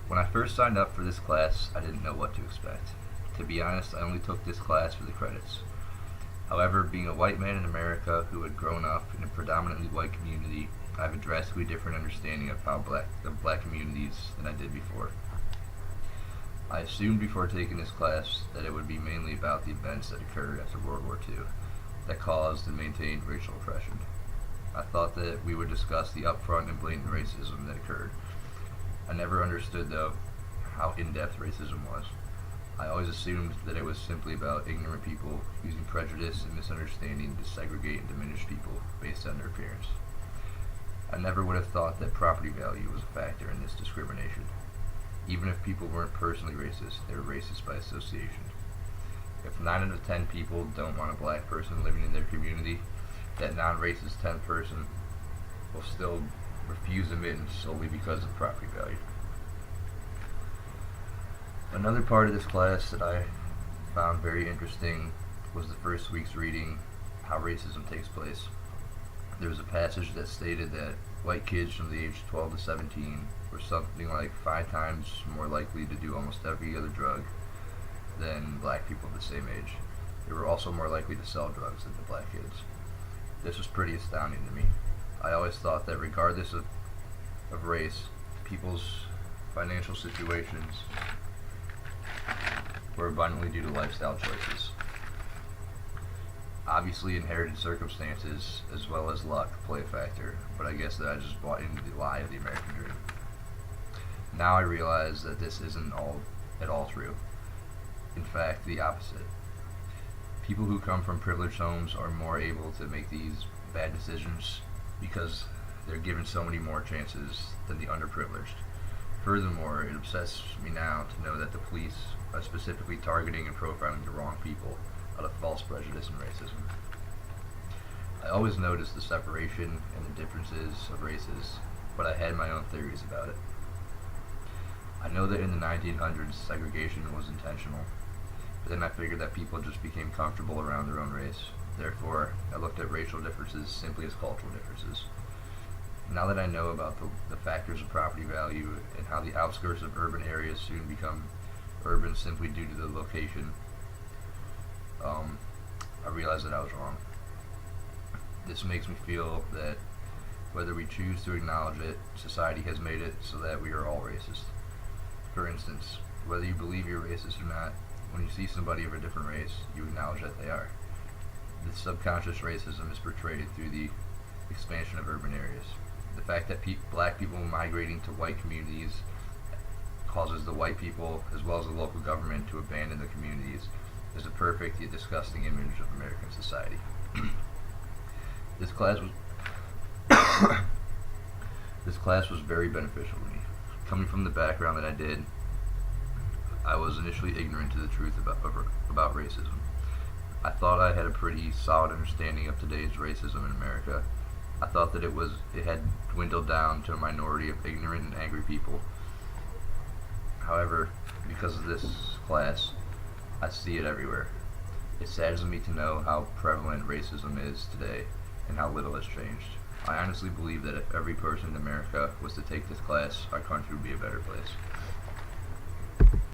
When I first signed up for this class, I didn't know what to expect. To be honest, I only took this class for the credits. However, being a white man in America who had grown up in a predominantly white community, I have a drastically different understanding of black communities than I did before. I assumed before taking this class that it would be mainly about the events that occurred after World War II that caused and maintained racial oppression. I thought that we would discuss the upfront and blatant racism that occurred. I never understood, though, how in-depth racism was. I always assumed that it was simply about ignorant people using prejudice and misunderstanding to segregate and diminish people based on their appearance. I never would have thought that property value was a factor in this discrimination. Even if people weren't personally racist, they were racist by association. If 9 out of 10 people don't want a black person living in their community, that non-racist 10th person will still refuse admittance solely because of property value. Another part of this class that I found very interesting was the first week's reading, How Racism Takes Place. There was a passage that stated that white kids from the age 12 to 17 were something like 5 times more likely to do almost every other drug than black people of the same age. They were also more likely to sell drugs than the black kids. This was pretty astounding to me. I always thought that regardless of race, people's financial situations were abundantly due to lifestyle choices. Obviously, inherited circumstances as well as luck play a factor, but I guess that I just bought into the lie of the American dream. Now I realize that this isn't at all true. In fact, the opposite. People who come from privileged homes are more able to make these bad decisions because they're given so many more chances than the underprivileged. Furthermore, it upsets me now to know that the police are specifically targeting and profiling the wrong people out of false prejudice and racism. I always noticed the separation and the differences of races, but I had my own theories about it. I know that in the 1900s, segregation was intentional, but then I figured that people just became comfortable around their own race. Therefore, I looked at racial differences simply as cultural differences. Now that I know about the factors of property value and how the outskirts of urban areas soon become urban simply due to the location, I realize that I was wrong. This makes me feel that whether we choose to acknowledge it, society has made it so that we are all racist. For instance, whether you believe you're racist or not, when you see somebody of a different race, you acknowledge that they are. This subconscious racism is portrayed through the expansion of urban areas. The fact that black people migrating to white communities causes the white people, as well as the local government, to abandon the communities is a perfect yet disgusting image of American society. This class was very beneficial to me. Coming from the background that I did, I was initially ignorant to the truth about racism. I thought I had a pretty solid understanding of today's racism in America. I thought that it had dwindled down to a minority of ignorant and angry people. However, because of this class, I see it everywhere. It saddens me to know how prevalent racism is today and how little has changed. I honestly believe that if every person in America was to take this class, our country would be a better place.